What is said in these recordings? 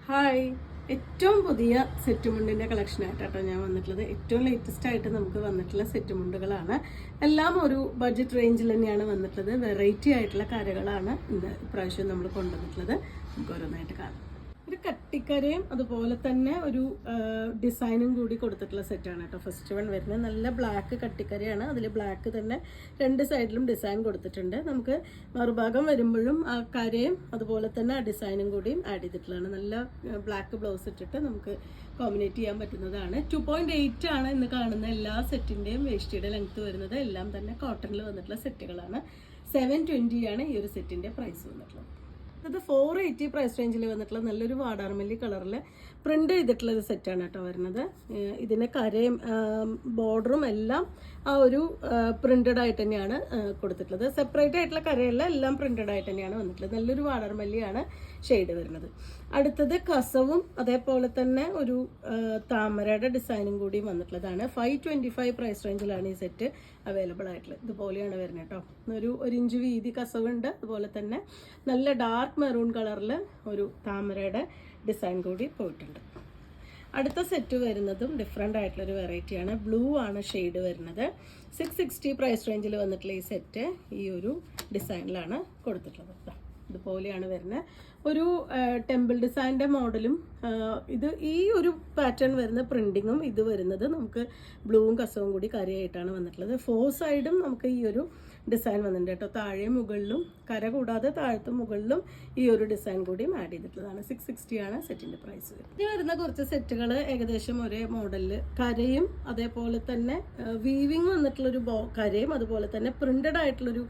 Hi, ഏറ്റവും പുതിയ set മുണ്ടിൻ്റെ കളക്ഷനായിട്ടാട്ടോ ഞാൻ വന്നിട്ടുള്ളത്. ഏറ്റവും ലേറ്റസ്റ്റ് ആയിട്ട് നമുക്ക് വന്നിട്ടുള്ള സെറ്റ് മുണ്ടുകളാണ്. എല്ലാം ഒരു ബഡ്ജറ്റ് റേഞ്ചിൽ തന്നെയാണ് വന്നിട്ടുള്ളത്. വെറൈറ്റി ആയിട്ടുള്ള കരകളാണ് ഇന്ന് ഇപ്രാവശ്യം നമ്മൾ കൊണ്ടുവന്നിട്ടുള്ളത്. നമുക്ക് ഓരോന്നായിട്ട് കാണാം. ഒരു കട്ടിക്കരയും അതുപോലെ തന്നെ ഒരു ഡിസൈനും കൂടി കൊടുത്തിട്ടുള്ള സെറ്റാണ് കേട്ടോ ഫസ്റ്റ് വൺ വരുന്നത്. നല്ല ബ്ലാക്ക് കട്ടിക്കരയാണ്. അതിൽ ബ്ലാക്ക് തന്നെ രണ്ട് സൈഡിലും ഡിസൈൻ കൊടുത്തിട്ടുണ്ട്. നമുക്ക് മറുഭാഗം വരുമ്പോഴും ആ കരയും അതുപോലെ തന്നെ ആ ഡിസൈനും കൂടിയും ആഡ് ചെയ്തിട്ടുള്ളതാണ്. നല്ല ബ്ലാക്ക് ബ്ലൗസ് ഇട്ടിട്ട് നമുക്ക് കോമ്പിനേറ്റ് ചെയ്യാൻ പറ്റുന്നതാണ്. 2.8 ആണ് ഇന്ന് കാണുന്ന എല്ലാ സെറ്റിൻ്റെയും വേഷ്ടിയുടെ ലെങ്ത് വരുന്നത്. എല്ലാം തന്നെ കോട്ടണിൽ വന്നിട്ടുള്ള സെറ്റുകളാണ്. 720 ആണ് ഈ ഒരു സെറ്റിൻ്റെ പ്രൈസ് വന്നിട്ടുള്ളത്. ഇത് 480 പ്രൈസ് റേഞ്ചിൽ വന്നിട്ടുള്ള നല്ലൊരു വാടാർമല്ലി കളറിൽ പ്രിന്റ് ചെയ്തിട്ടുള്ള ഒരു സെറ്റാണ് കേട്ടോ വരുന്നത്. ഇതിന് കരയും ബോർഡറും എല്ലാം ആ ഒരു പ്രിന്റഡ് ആയിട്ട് തന്നെയാണ് കൊടുത്തിട്ടുള്ളത്. സെപ്പറേറ്റ് ആയിട്ടുള്ള കരയല്ല, എല്ലാം പ്രിന്റഡ് ആയിട്ട് തന്നെയാണ് വന്നിട്ടുള്ളത്. നല്ലൊരു വാടാർമല്ലിയാണ് ഷെയ്ഡ് വരുന്നത്. അടുത്തത് കസവും അതേപോലെ തന്നെ ഒരു താമരയുടെ ഡിസൈനും കൂടി വന്നിട്ടുള്ളതാണ്. 525 പ്രൈസ് റേഞ്ചിലാണ് ഈ സെറ്റ് അവൈലബിൾ ആയിട്ടുള്ളത്. ഇതുപോലെയാണ് വരുന്നത് കേട്ടോ. ഒരു ഇഞ്ച് വീതി കസവുണ്ട്. അതുപോലെ തന്നെ നല്ല ഡാർക്ക് മെറൂൺ കളറിൽ ഒരു താമരയുടെ ഡിസൈൻ കൂടി പോയിട്ടുണ്ട്. അടുത്ത സെറ്റ് വരുന്നതും ഡിഫറെൻ്റ് ആയിട്ടുള്ളൊരു വെറൈറ്റിയാണ്. ബ്ലൂ ആണ് ഷെയ്ഡ് വരുന്നത്. 660 പ്രൈസ് റേഞ്ചിൽ വന്നിട്ടുള്ള ഈ സെറ്റ് ഈ ഒരു ഡിസൈനിലാണ് കൊടുത്തിട്ടുള്ളത്. ഇതുപോലെയാണ് വരുന്നത്. ഒരു ടെമ്പിൾ ഡിസൈൻ്റെ മോഡലും ഇത് ഈ ഒരു പാറ്റേൺ വരുന്ന പ്രിൻറ്റിങ്ങും ഇത് വരുന്നത് നമുക്ക് ബ്ലൂവും കസവും കൂടി കരയായിട്ടാണ് വന്നിട്ടുള്ളത്. 4 സൈഡും നമുക്ക് ഈ ഒരു ഡിസൈൻ വന്നിട്ടുണ്ട് കേട്ടോ. താഴെയും മുകളിലും കര കൂടാതെ താഴത്തും മുകളിലും ഈ ഒരു ഡിസൈൻ കൂടിയും ആഡ് ചെയ്തിട്ടുള്ളതാണ്. 660 ആണ് സെറ്റിൻ്റെ പ്രൈസ്. ഇത് വരുന്ന കുറച്ച് സെറ്റുകൾ ഏകദേശം ഒരേ മോഡലിൽ കരയും അതേപോലെ തന്നെ വീവിങ് വന്നിട്ടുള്ളൊരു കരയും അതുപോലെ തന്നെ പ്രിന്റഡ് ആയിട്ടുള്ളൊരു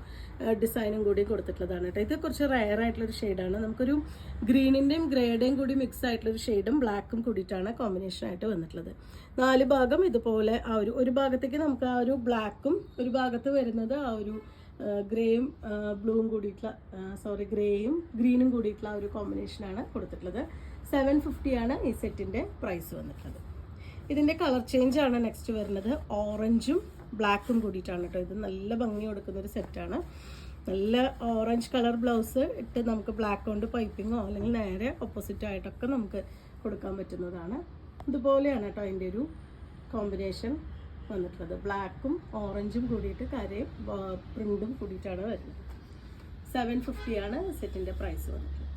ഡിസൈനും കൂടി കൊടുത്തിട്ടുള്ളതാണ് കേട്ടോ. ഇത് കുറച്ച് റയർ ആയിട്ടുള്ളൊരു ഷെയ്ഡാണ്. നമുക്കൊരു ഗ്രീനിൻ്റെയും ഗ്രേയുടെയും കൂടി മിക്സ് ആയിട്ടുള്ളൊരു ഷെയ്ഡും ബ്ലാക്കും കൂടിയിട്ടാണ് കോമ്പിനേഷൻ ആയിട്ട് വന്നിട്ടുള്ളത്. 4 ഭാഗം ഇതുപോലെ ആ ഒരു ഭാഗത്തേക്ക് നമുക്ക് ആ ഒരു ബ്ലാക്കും ഒരു ഭാഗത്ത് വരുന്നത് ആ ഒരു ഗ്രേയും ബ്ലൂവും കൂടിയിട്ടുള്ള ഗ്രേയും ഗ്രീനും കൂടിയിട്ടുള്ള ആ ഒരു കോമ്പിനേഷനാണ് കൊടുത്തിട്ടുള്ളത്. 750 ആണ് ഈ സെറ്റിൻ്റെ പ്രൈസ് വന്നിട്ടുള്ളത്. ഇതിൻ്റെ കളർ ചേഞ്ച് ആണ് നെക്സ്റ്റ് വരുന്നത്. ഓറഞ്ചും ബ്ലാക്കും കൂടിയിട്ടാണ് കേട്ടോ. ഇത് നല്ല ഭംഗി കൊടുക്കുന്ന ഒരു സെറ്റാണ്. നല്ല ഓറഞ്ച് കളർ ബ്ലൗസ് ഇട്ട് നമുക്ക് ബ്ലാക്ക് കൊണ്ട് പൈപ്പിങ്ങോ അല്ലെങ്കിൽ നേരെ ഓപ്പോസിറ്റ് ആയിട്ടൊക്കെ നമുക്ക് കൊടുക്കാൻ പറ്റുന്നതാണ്. ഇതുപോലെയാണ് കേട്ടോ അതിൻ്റെ ഒരു കോമ്പിനേഷൻ വന്നിട്ടുള്ളത്. ബ്ലാക്കും ഓറഞ്ചും കൂടിയിട്ട് കരയും പ്രിൻറ്റും കൂടിയിട്ടാണ് വരുന്നത്. 750 ആണ് സെറ്റിൻ്റെ പ്രൈസ് വന്നിട്ടുള്ളത്.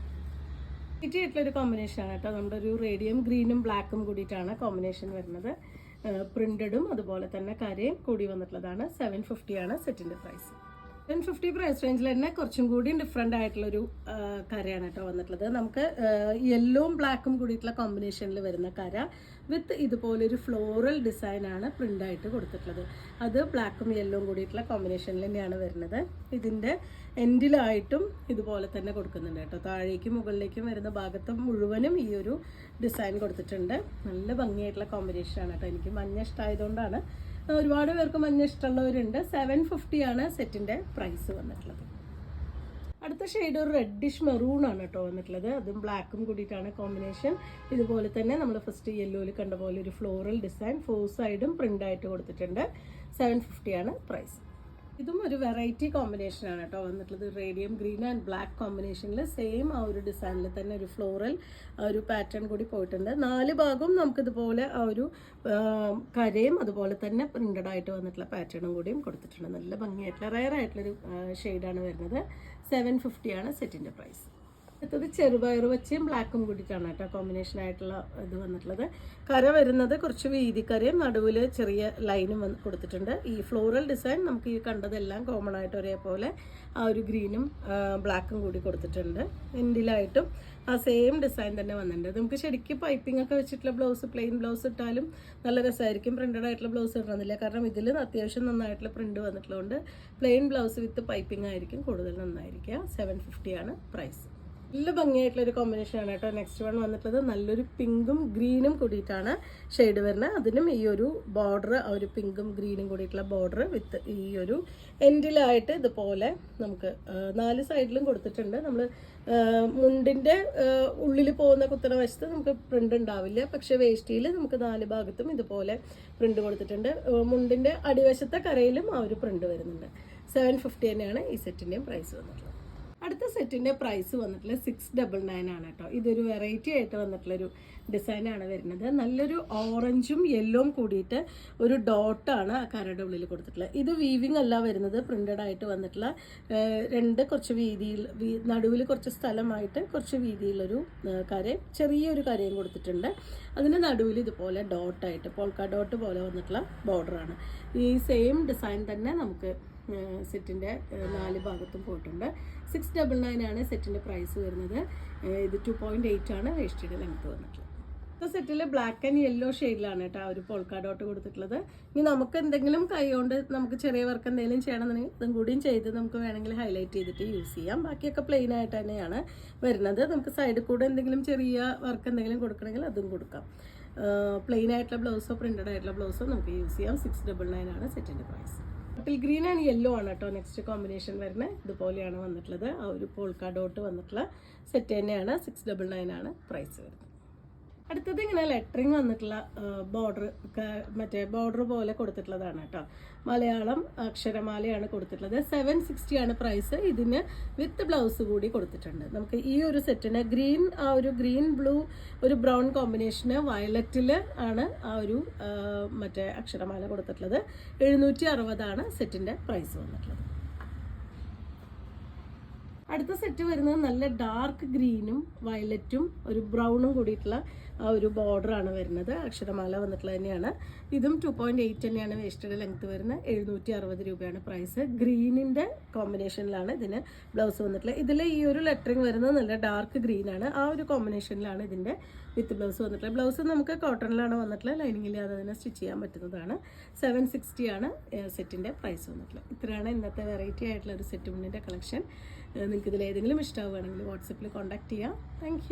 ആയിട്ടുള്ളൊരു കോമ്പിനേഷനാണ് കേട്ടോ. നമ്മുടെ ഒരു റേഡിയം ഗ്രീനും ബ്ലാക്കും കൂടിയിട്ടാണ് കോമ്പിനേഷൻ വരുന്നത്. പ്രിന്റഡും അതുപോലെ തന്നെ കരയും കൂടി വന്നിട്ടുള്ളതാണ്. 750 ആണ് സെറ്റിൻ്റെ പ്രൈസ്. 750 പ്രൈസ് റേഞ്ചിൽ തന്നെ കുറച്ചും കൂടി ഡിഫറെൻ്റ് ആയിട്ടുള്ളൊരു കരയാണ് കേട്ടോ വന്നിട്ടുള്ളത്. നമുക്ക് യെല്ലോവും ബ്ലാക്കും കൂടിയിട്ടുള്ള കോമ്പിനേഷനിൽ വരുന്ന കര വിത്ത് ഇതുപോലൊരു ഫ്ലോറൽ ഡിസൈനാണ് പ്രിൻ്റായിട്ട് കൊടുത്തിട്ടുള്ളത്. അത് ബ്ലാക്കും യെല്ലോവും കൂടിയിട്ടുള്ള കോമ്പിനേഷനിൽ തന്നെയാണ് വരുന്നത്. ഇതിൻ്റെ എൻഡിലായിട്ടും ഇതുപോലെ തന്നെ കൊടുക്കുന്നുണ്ട് കേട്ടോ. താഴേക്കും മുകളിലേക്കും വരുന്ന ഭാഗത്ത് മുഴുവനും ഈ ഒരു ഡിസൈൻ കൊടുത്തിട്ടുണ്ട്. നല്ല ഭംഗിയായിട്ടുള്ള കോമ്പിനേഷനാണ് കേട്ടോ. എനിക്ക് മഞ്ഞ ഇഷ്ടമായതുകൊണ്ടാണ്. ഒരുപാട് പേർക്ക് മഞ്ഞ ഇഷ്ടമുള്ളവരുണ്ട്. 750 ആണ് സെറ്റിൻ്റെ പ്രൈസ് വന്നിട്ടുള്ളത്. അടുത്ത ഷെയ്ഡ് ഒരു റെഡിഷ് മെറൂൺ ആണ് കേട്ടോ വന്നിട്ടുള്ളത്. അതും ബ്ലാക്കും കൂടിയിട്ടാണ് കോമ്പിനേഷൻ. ഇതുപോലെ തന്നെ നമ്മൾ ഫസ്റ്റ് യെല്ലോയിൽ കണ്ട പോലെ ഒരു ഫ്ലോറൽ ഡിസൈൻ 4 സൈഡും പ്രിൻ്റായിട്ട് കൊടുത്തിട്ടുണ്ട്. 750 ആണ് പ്രൈസ്. ഇതും ഒരു വെറൈറ്റി കോമ്പിനേഷനാണ് കേട്ടോ വന്നിട്ടുള്ളത്. റേഡിയം ഗ്രീൻ ആൻഡ് ബ്ലാക്ക് കോമ്പിനേഷനിൽ സെയിം ആ ഒരു ഡിസൈനിൽ തന്നെ ഒരു ഫ്ലോറൽ ഒരു പാറ്റേൺ കൂടി പോയിട്ടുണ്ട്. 4 ഭാഗവും നമുക്കിതുപോലെ ആ ഒരു കരയും അതുപോലെ തന്നെ പ്രിന്റഡ് ആയിട്ട് വന്നിട്ടുള്ള പാറ്റേണും കൂടിയും കൊടുത്തിട്ടുണ്ട്. നല്ല ഭംഗിയായിട്ടുള്ള റയർ ആയിട്ടുള്ളൊരു ഷെയ്ഡാണ് വരുന്നത്. 750 ആണ് സെറ്റിൻ്റെ പ്രൈസ്. അടുത്തത് ചെറുപയർ വെച്ചും ബ്ലാക്കും കൂടിയിട്ടാണ് കേട്ടോ കോമ്പിനേഷൻ ആയിട്ടുള്ള ഇത് വന്നിട്ടുള്ളത്. കര വരുന്നത് കുറച്ച് വീതിക്കരയും നടുവിൽ ചെറിയ ലൈനും കൊടുത്തിട്ടുണ്ട്. ഈ ഫ്ലോറൽ ഡിസൈൻ നമുക്ക് ഈ കണ്ടതെല്ലാം കോമൺ ആയിട്ട് ഒരേപോലെ ആ ഒരു ഗ്രീനും ബ്ലാക്കും കൂടി കൊടുത്തിട്ടുണ്ട്. എൻഡിലായിട്ടും ആ സെയിം ഡിസൈൻ തന്നെ വന്നിട്ടുണ്ട്. നമുക്ക് ശരിക്കും പൈപ്പിംഗ് ഒക്കെ വെച്ചിട്ടുള്ള ബ്ലൗസ് പ്ലെയിൻ ബ്ലൗസ് ഇട്ടാലും നല്ല രസമായിരിക്കും. പ്രിന്റഡ് ആയിട്ടുള്ള ബ്ലൗസ് ഇടണമെന്നില്ല. കാരണം ഇതിൽ അത്യാവശ്യം നന്നായിട്ടുള്ള പ്രിന്റ് വന്നിട്ടുള്ളതുകൊണ്ട് പ്ലെയിൻ ബ്ലൗസ് വിത്ത് പൈപ്പിംഗ് ആയിരിക്കും കൂടുതൽ നന്നായിരിക്കുക. 750 ആണ് പ്രൈസ്. നല്ല ഭംഗിയായിട്ടുള്ളൊരു കോമ്പിനേഷനാണ് കേട്ടോ. നെക്സ്റ്റ് വൺ വന്നിട്ടുള്ളത് നല്ലൊരു പിങ്കും ഗ്രീനും കൂടിയിട്ടാണ് ഷെയ്ഡ് വരുന്നത്. അതിനും ഈ ഒരു ബോർഡർ ആ ഒരു പിങ്കും ഗ്രീനും കൂടിയിട്ടുള്ള ബോർഡർ വിത്ത് ഈ ഒരു എൻഡിലായിട്ട് ഇതുപോലെ നമുക്ക് 4 സൈഡിലും കൊടുത്തിട്ടുണ്ട്. നമ്മൾ മുണ്ടിൻ്റെ ഉള്ളിൽ പോകുന്ന കുത്തണ വശത്ത് നമുക്ക് പ്രിന്റ് ഉണ്ടാവില്ല. പക്ഷെ വേഷ്ടിയിൽ നമുക്ക് 4 ഭാഗത്തും ഇതുപോലെ പ്രിന്റ് കൊടുത്തിട്ടുണ്ട്. മുണ്ടിൻ്റെ അടിവശത്തെ കരയിലും ആ ഒരു പ്രിന്റ് വരുന്നുണ്ട്. 750 തന്നെയാണ് ഈ സെറ്റിൻ്റെയും പ്രൈസ് വന്നിട്ടുള്ളത്. അടുത്ത സെറ്റിൻ്റെ പ്രൈസ് വന്നിട്ടുള്ള 699 ആണ് കേട്ടോ. ഇതൊരു വെറൈറ്റി ആയിട്ട് വന്നിട്ടുള്ളൊരു ഡിസൈനാണ് വരുന്നത്. നല്ലൊരു ഓറഞ്ചും യെല്ലോയും കൂടിയിട്ട് ഒരു ഡോട്ടാണ് ആ കരയുടെ ഉള്ളിൽ കൊടുത്തിട്ടുള്ളത്. ഇത് വീവിങ് അല്ല വരുന്നത്, പ്രിന്റഡ് ആയിട്ട് വന്നിട്ടുള്ള കുറച്ച് വീതിയിൽ നടുവിൽ കുറച്ച് സ്ഥലമായിട്ട് കുറച്ച് വീതിയിലൊരു കരയും ചെറിയൊരു കരയും കൊടുത്തിട്ടുണ്ട്. അതിന് നടുവിൽ ഇതുപോലെ ഡോട്ടായിട്ട് പോൾക്ക ഡോട്ട് പോലെ വന്നിട്ടുള്ള ബോർഡറാണ്. ഈ സെയിം ഡിസൈൻ തന്നെ നമുക്ക് സെറ്റിൻ്റെ 4 ഭാഗത്തും പോയിട്ടുണ്ട്. 699 ആണ് സെറ്റിൻ്റെ പ്രൈസ് വരുന്നത്. ഇത് 2.8 ആണ് വേസ്റ്റിയുടെ ലെങ്ത് വന്നിട്ടുള്ളത്. ഈ സെറ്റിൽ ബ്ലാക്ക് ആൻഡ് യെല്ലോ ഷെയ്ഡിലാണ് കേട്ടോ ആ ഒരു പോൾക്ക ഡോട്ട് കൊടുത്തിട്ടുള്ളത്. ഇനി നമുക്ക് എന്തെങ്കിലും കൈ കൊണ്ട് നമുക്ക് ചെറിയ വർക്ക് എന്തെങ്കിലും ചെയ്യണമെന്നുണ്ടെങ്കിൽ ഇതും കൂടിയും ചെയ്ത് നമുക്ക് വേണമെങ്കിൽ ഹൈലൈറ്റ് ചെയ്തിട്ട് യൂസ് ചെയ്യാം. ബാക്കിയൊക്കെ പ്ലെയിൻ ആയിട്ട് തന്നെയാണ് വരുന്നത്. നമുക്ക് സൈഡിൽ കൂടെ എന്തെങ്കിലും ചെറിയ വർക്ക് എന്തെങ്കിലും കൊടുക്കണമെങ്കിൽ അതും കൊടുക്കാം. പ്ലെയിൻ ആയിട്ടുള്ള ബ്ലൗസോ പ്രിന്റഡ് ആയിട്ടുള്ള ബ്ലൗസോ നമുക്ക് യൂസ് ചെയ്യാം. 699 ആണ് സെറ്റിൻ്റെ price. Bottle green and yellow ആണ് കേട്ടോ നെക്സ്റ്റ് കോമ്പിനേഷൻ വരുന്നത്. ഇതുപോലെയാണ് വന്നിട്ടുള്ളത്. ആ ഒരു പോൾക്ക ഡോട്ട് വന്നിട്ടുള്ള സെറ്റ് തന്നെയാണ്. 699 ആണ് പ്രൈസ് വരുന്നത്. അടുത്തത് ഇങ്ങനെ ലെറ്ററിങ് വന്നിട്ടുള്ള മറ്റേ ബോർഡർ പോലെ കൊടുത്തിട്ടുള്ളതാണ് കേട്ടോ. മലയാളം അക്ഷരമാലയാണ് കൊടുത്തിട്ടുള്ളത്. 760 ആണ് പ്രൈസ്. ഇതിന് വിത്ത് ബ്ലൗസ് കൂടി കൊടുത്തിട്ടുണ്ട്. നമുക്ക് ഈ ഒരു സെറ്റിന് ആ ഒരു ഗ്രീൻ ബ്ലൂ ഒരു ബ്രൗൺ കോമ്പിനേഷന് വയലറ്റിൽ ആണ് ആ ഒരു മറ്റേ അക്ഷരമാല കൊടുത്തിട്ടുള്ളത്. 760 ആണ് സെറ്റിൻ്റെ പ്രൈസ് വന്നിട്ടുള്ളത്. അടുത്ത സെറ്റ് വരുന്നത് നല്ല ഡാർക്ക് ഗ്രീനും വയലറ്റും ഒരു ബ്രൗണും കൂടിയിട്ടുള്ള ആ ഒരു ബോർഡറാണ് വരുന്നത്. അക്ഷരമാല വന്നിട്ടുള്ളത് തന്നെയാണ്. ഇതും 2.8 തന്നെയാണ് വേസ്റ്റഡ് ലെങ്ത് വരുന്നത്. 760 രൂപയാണ് പ്രൈസ്. ഗ്രീനിൻ്റെ കോമ്പിനേഷനിലാണ് ഇതിന് ബ്ലൗസ് വന്നിട്ടുള്ളത്. ഇതിൽ ഈ ഒരു ലെറ്ററിങ് വരുന്നത് നല്ല ഡാർക്ക് ഗ്രീനാണ്. ആ ഒരു കോമ്പിനേഷനിലാണ് ഇതിൻ്റെ വിത്ത് ബ്ലൗസ് വന്നിട്ടുള്ളത്. ബ്ലൗസ് നമുക്ക് കോട്ടണിലാണ് വന്നിട്ടുള്ളത്. ലൈനിങ് ഇല്ലാതെ തന്നെ സ്റ്റിച്ച് ചെയ്യാൻ പറ്റുന്നതാണ്. 760 ആണ് സെറ്റിൻ്റെ പ്രൈസ് വന്നിട്ടുള്ളത്. ഇത്രയാണ് ഇന്നത്തെ വെറൈറ്റി ആയിട്ടുള്ള ഒരു സെറ്റ് മുണ്ടിൻ്റെ കളക്ഷൻ. നിങ്ങൾക്ക് ഇതിൽ ഏതെങ്കിലും ഇഷ്ടമാവുകയാണെങ്കിൽ വാട്സപ്പിൽ കോൺടാക്ട് ചെയ്യാം. താങ്ക്